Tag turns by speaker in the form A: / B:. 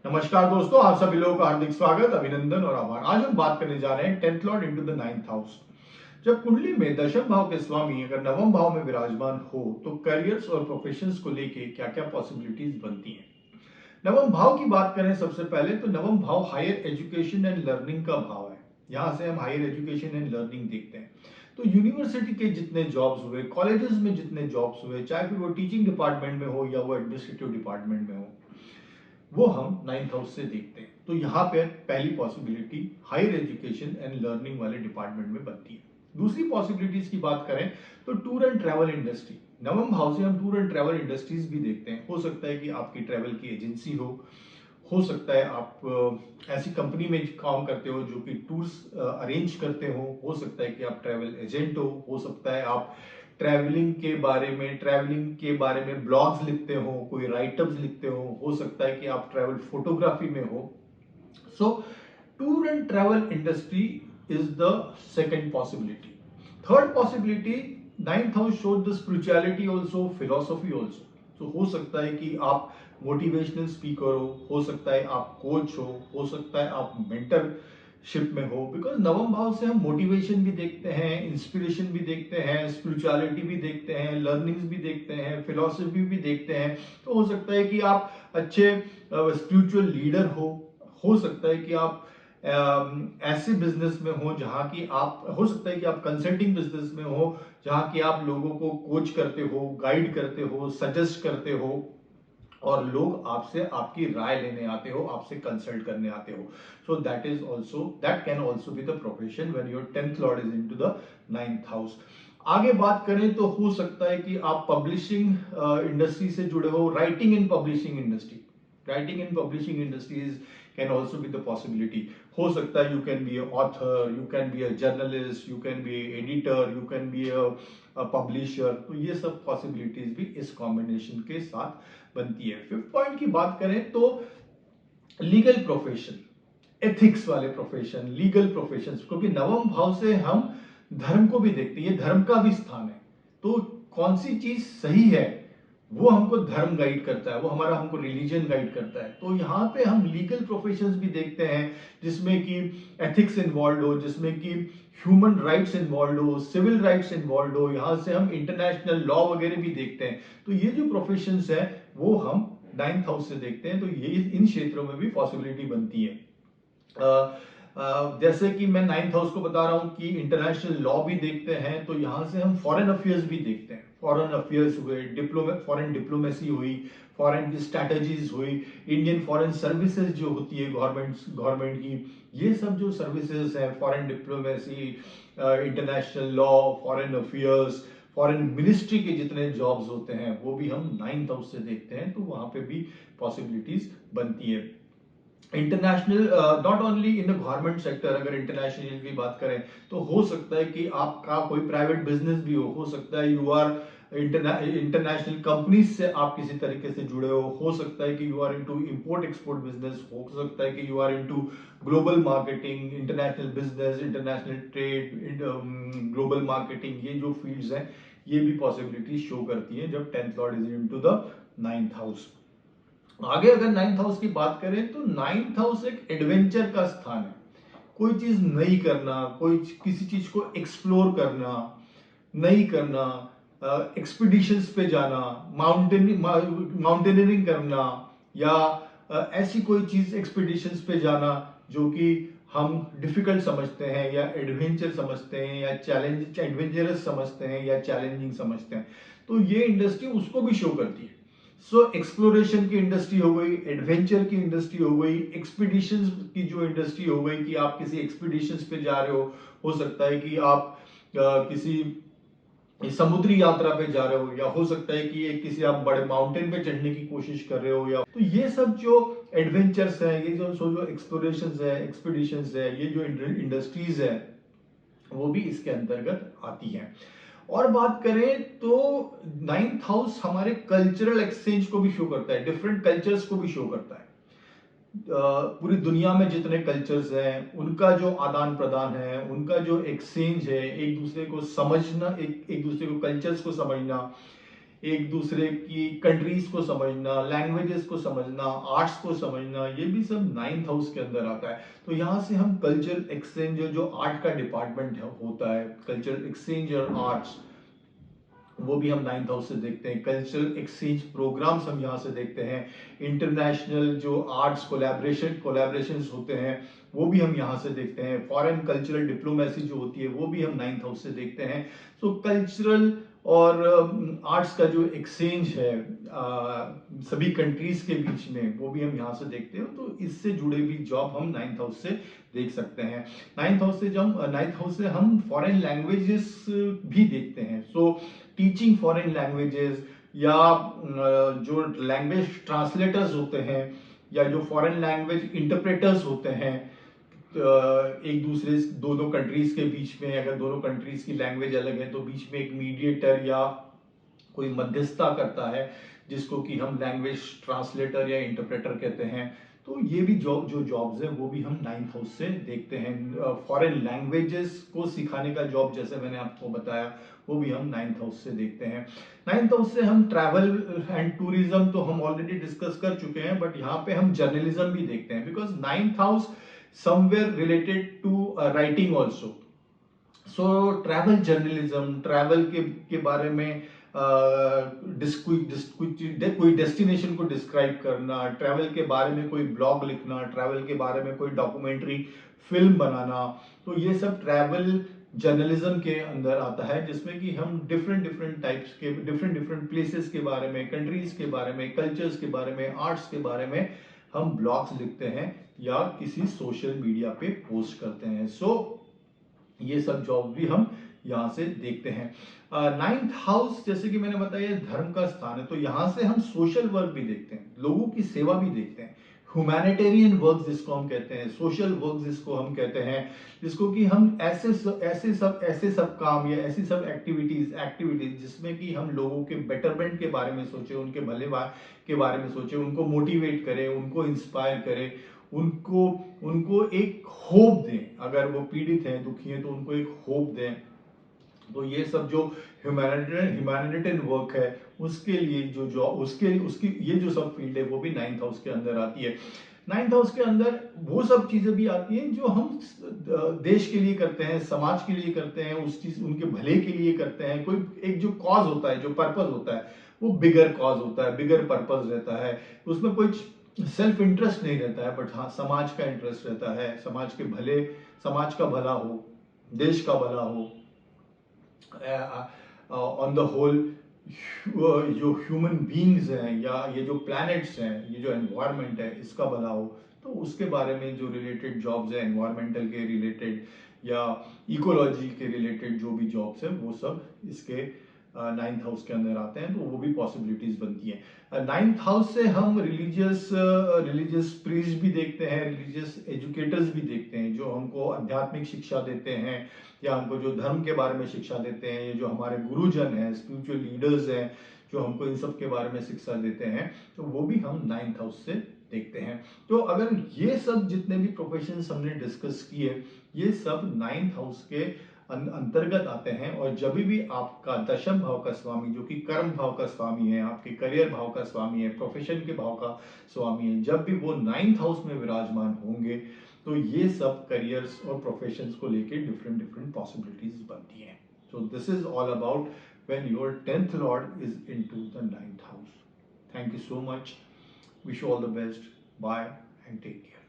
A: नमस्कार दोस्तों, आप सभी लोगों का हार्दिक स्वागत, अभिनंदन और आभार। आज हम बात करने जा रहे हैं 10th Lord into the 9th house. जब कुंडली में दशम भाव के स्वामी अगर नवम भाव में विराजमान हो तो करियर्स और प्रोफेशंस को लेके क्या क्या पॉसिबिलिटीज बनती हैं। नवम भाव की बात करें सबसे पहले तो नवम भाव हायर एजुकेशन एंड लर्निंग का भाव है। यहाँ से हम हायर एजुकेशन एंड लर्निंग देखते हैं। तो यूनिवर्सिटी के जितने जॉब्स हुए, कॉलेजेस में जितने जॉब्स हुए, चाहे फिर वो टीचिंग डिपार्टमेंट में हो या वो एडमिनिस्ट्रेटिव डिपार्टमेंट में हो, वो हम 9th हाउस से देखते हैं। तो यहाँ पे पहली possibility higher education and learning वाले डिपार्टमेंट में बनती है। दूसरी पॉसिबिलिटीज की बात करें तो टूर एंड ट्रैवल इंडस्ट्री। नवम भाव से हम टूर एंड ट्रैवल इंडस्ट्रीज भी देखते हैं। हो सकता है कि आपकी ट्रैवल की एजेंसी हो सकता है आप ऐसी कंपनी में काम करते हो जो कि टूर्स अरेंज करते हो सकता है कि आप ट्रैवल एजेंट हो सकता है आप ट्रैवलिंग के बारे में ब्लॉग्स लिखते हो, कोई राइटअप्स लिखते हो सकता है कि आप ट्रैवल फोटोग्राफी में हो। So tour and travel industry is the second possibility. Third possibility, 9th house shows the spirituality also, philosophy also. तो हो सकता है कि आप मोटिवेशनल स्पीकर हो सकता है आप कोच हो सकता है आप मेंटरशिप में हो। बिकॉज नवम भाव से हम मोटिवेशन भी देखते हैं, इंस्पिरेशन भी देखते हैं, स्पिरिचुअलिटी भी देखते हैं, लर्निंग्स भी देखते हैं, फिलोसफी भी देखते हैं। तो हो सकता है कि आप अच्छे स्पिरिचुअल लीडर हो सकता है कि आप ऐसे बिजनेस में हो जहां की आप, हो सकता है कि आप कंसल्टिंग बिजनेस में हो जहां की आप लोगों को कोच करते हो, गाइड करते हो, सजेस्ट करते हो और लोग आपसे आपकी राय लेने आते हो, आपसे कंसल्ट करने आते हो। So that can also be the profession when your 10th lord is into the 9th house. आगे बात करें तो हो सकता है कि आप पब्लिशिंग इंडस्ट्री से जुड़े हो, writing in publishing industry. Writing in publishing industries can also be the possibility. हो सकता है you can be a author, you can be a journalist, you can be editor, you can be a publisher. तो ये सब possibilities भी इस combination के साथ बनती है। फिफ्थ पॉइंट की बात करें तो लीगल प्रोफेशन, एथिक्स वाले प्रोफेशन, लीगल प्रोफेशन, क्योंकि नवम भाव से हम धर्म को भी देखते हैं, ये धर्म का भी स्थान है। तो कौन सी चीज सही है वो हमको धर्म गाइड करता है, वो हमारा हमको रिलीजन गाइड करता है। तो यहाँ पे हम लीगल प्रोफेशंस भी देखते हैं जिसमें कि एथिक्स इन्वॉल्व हो, जिसमें कि ह्यूमन राइट्स इन्वॉल्व हो, सिविल राइट्स इन्वॉल्व हो। यहाँ से हम इंटरनेशनल लॉ वगैरह भी देखते हैं। तो ये जो प्रोफेशंस है वो हम 9th हाउस से देखते हैं। तो ये इन क्षेत्रों में भी पॉसिबिलिटी बनती है। जैसे कि मैं 9th हाउस को बता रहा हूं कि इंटरनेशनल लॉ भी देखते हैं। तो यहां से हम फॉरेन अफेयर्स भी देखते हैं। फॉरेन अफेयर्स हुए, फॉरेन डिप्लोमेसी हुई, फॉरेन की स्ट्रैटेजीज हुई, इंडियन फॉरेन सर्विसेज जो होती है गवर्नमेंट की, ये सब जो सर्विसेज है, foreign diplomacy, international law, foreign affairs, foreign ministry के जितने जॉब्स होते हैं वो भी हम 9th हाउस से देखते हैं। तो वहां पे भी पॉसिबिलिटीज बनती है। International, not only in the government sector, अगर इंटरनेशनल की बात करें तो हो सकता है कि आपका कोई प्राइवेट बिजनेस भी हो सकता है यू आर इंटरनेशनल कंपनीज से आप किसी तरीके से जुड़े हो सकता है कि you are into import export business, हो सकता है कि you are into global marketing, international business, international trade, global marketing. ये जो फील्ड्स हैं ये भी पॉसिबिलिटी शो करती है जब 10th lord is into the 9th house. आगे अगर 9th हाउस की बात करें तो 9th हाउस एक एडवेंचर का स्थान है। कोई चीज नई करना, किसी चीज को एक्सप्लोर करना, नई करना, एक्सपीडिशंस पे जाना, माउंटेनियरिंग करना, या ऐसी कोई चीज एक्सपीडिशंस पे जाना जो कि हम डिफिकल्ट समझते हैं या एडवेंचर समझते हैं या चैलेंज एडवेंचरस समझते हैं या चैलेंजिंग समझते हैं। तो ये इंडस्ट्री उसको भी शो करती है। सो एक्सप्लोरेशन की इंडस्ट्री हो गई, एडवेंचर की इंडस्ट्री हो गई, एक्सपीडिशंस की जो इंडस्ट्री हो गई कि आप किसी एक्सपीडिशंस पे जा रहे हो सकता है कि आप किसी समुद्री यात्रा पे जा रहे हो, या हो सकता है कि किसी आप बड़े माउंटेन पे चढ़ने की कोशिश कर रहे हो। या तो ये सब जो एडवेंचर्स है, ये जो एक्सप्लोरेशंस है, एक्सपीडिशंस है, ये जो इंडस्ट्रीज है वो भी इसके अंतर्गत आती है। और बात करें तो 9th हाउस हमारे कल्चरल एक्सचेंज को भी शो करता है, डिफरेंट कल्चर्स को भी शो करता है। पूरी दुनिया में जितने कल्चर्स हैं उनका जो आदान प्रदान है, उनका जो एक्सचेंज है, एक दूसरे को समझना, एक दूसरे को कल्चर्स को समझना, एक दूसरे की कंट्रीज को समझना, लैंग्वेजेस को समझना, आर्ट्स को समझना, ये भी सब नाइन्थ हाउस के अंदर आता है। तो यहाँ से हम कल्चरल एक्सचेंज, जो आर्ट का डिपार्टमेंट होता है, कल्चरल एक्सचेंज और आर्ट्स, वो भी हम नाइन्थ हाउस से देखते हैं। कल्चरल एक्सचेंज प्रोग्राम्स हम यहाँ से देखते हैं। इंटरनेशनल जो आर्ट्स कोलैबोरेशंस होते हैं वो भी हम यहाँ से देखते हैं। फॉरेन कल्चरल डिप्लोमेसी जो होती है वो भी हम नाइन्थ हाउस से देखते हैं। सो कल्चरल और आर्ट्स का जो एक्सचेंज है सभी कंट्रीज के बीच में, वो भी हम यहाँ से देखते हैं। तो इससे जुड़े भी जॉब हम नाइन्थ हाउस से देख सकते हैं। नाइन्थ हाउस से हम फॉरेन लैंग्वेजेस भी देखते हैं। सो टीचिंग फॉरेन लैंग्वेजेस, या जो लैंग्वेज ट्रांसलेटर्स होते हैं, या जो फॉरेन लैंग्वेज इंटरप्रेटर्स होते हैं, एक दूसरे दो कंट्रीज के बीच में, अगर दोनों कंट्रीज की लैंग्वेज अलग है तो बीच में एक मीडिएटर या कोई मध्यस्थता करता है, जिसको कि हम लैंग्वेज ट्रांसलेटर या इंटरप्रेटर कहते हैं। तो ये भी जो जॉब्स है वो भी हम नाइन्थ हाउस से देखते हैं। फॉरेन लैंग्वेजेस को सिखाने का जॉब, जैसे मैंने आपको बताया, वो भी हम नाइन्थ हाउस से देखते हैं। नाइन्थ हाउस से हम ट्रैवल एंड टूरिज्म तो हम ऑलरेडी डिस्कस कर चुके हैं, बट यहाँ पे हम जर्नलिज्म भी देखते हैं, because ninth house somewhere related to writing also. So travel journalism, travel के बारे में कोई डेस्टिनेशन को डिस्क्राइब करना, ट्रैवल के बारे में कोई ब्लॉग लिखना, ट्रैवल के बारे में कोई डॉक्यूमेंट्री फिल्म बनाना, तो ये सब ट्रैवल जर्नलिज्म के अंदर आता है, जिसमें कि हम डिफरेंट डिफरेंट टाइप्स के, डिफरेंट डिफरेंट प्लेसेस के बारे में, कंट्रीज के बारे में, कल्चर्स के बारे में, आर्ट्स के बारे में हम ब्लॉग्स लिखते हैं या किसी सोशल मीडिया पे पोस्ट करते हैं। सो ये सब जॉब भी हम यहाँ से देखते हैं। नाइन्थ हाउस, जैसे कि मैंने बताया, धर्म का स्थान है, तो यहाँ से हम सोशल वर्क भी देखते हैं, लोगों की सेवा भी देखते हैं। ह्यूमैनिटेरियन वर्क जिसको हम कहते हैं, सोशल वर्क जिसको हम कहते हैं, जिसको कि हम ऐसे सब काम या ऐसी सब एक्टिविटीज जिसमें कि हम लोगों के बेटरमेंट के बारे में सोचे, उनके भले के बारे में सोचे, उनको मोटिवेट करें, उनको इंस्पायर करें, उनको उनको एक होप दें। अगर वो पीड़ित हैं, दुखी हैं, तो उनको एक होप दें। तो ये सब जो ह्यूमैनिटेरियन वर्क है, उसके लिए जो जॉब, उसकी ये जो सब फील्ड है, वो भी नाइन्थ हाउस के अंदर आती है। नाइन्थ हाउस के अंदर वो सब चीजें भी आती हैं जो हम देश के लिए करते हैं, समाज के लिए करते हैं, उस चीज उनके भले के लिए करते हैं। कोई एक जो कॉज होता है, जो पर्पज होता है, वो बिगर कॉज होता है, बिगर पर्पज रहता है। उसमें कोई सेल्फ इंटरेस्ट नहीं रहता है, बट हाँ समाज का इंटरेस्ट रहता है, समाज के भले, समाज का भला हो, देश का भला हो, ऑन द होल जो ह्यूमन बीइंग्स हैं, या ये जो प्लैनेट्स हैं, ये जो एनवायरनमेंट है, इसका भला हो। तो उसके बारे में जो रिलेटेड जॉब्स है, एनवायरमेंटल के रिलेटेड या इकोलॉजी के रिलेटेड जो भी जॉब्स है, वो सब इसके नाइन्थ हाउस के अंदर आते हैं। तो वो भी पॉसिबिलिटीज बनती हैं। नाइन्थ हाउस से हम रिलीजियस प्रीस्ट भी देखते हैं, रिलीजियस एजुकेटर्स भी देखते हैं, जो हमको आध्यात्मिक शिक्षा देते हैं, या हमको जो धर्म के बारे में शिक्षा देते हैं, ये जो हमारे गुरुजन हैं, स्पिरिचुअल लीडर्स हैं, जो हमको इन सब के बारे में शिक्षा देते हैं, तो वो भी हम नाइन्थ हाउस से देखते हैं। तो अगर ये सब जितने भी प्रोफेशंस हमने डिस्कस किए, ये सब नाइन्थ हाउस के अंतर्गत आते हैं। और जब भी आपका दशम भाव का स्वामी, जो कि कर्म भाव का स्वामी है, आपके करियर भाव का स्वामी है, प्रोफेशन के भाव का स्वामी है, जब भी वो नाइन्थ हाउस में विराजमान होंगे, तो ये सब करियर्स और प्रोफेशंस को लेके डिफरेंट डिफरेंट पॉसिबिलिटीज बनती हैं। So this is all about when your 10th lord is into the 9th house. Thank you so much, wish you all the best, bye and take care.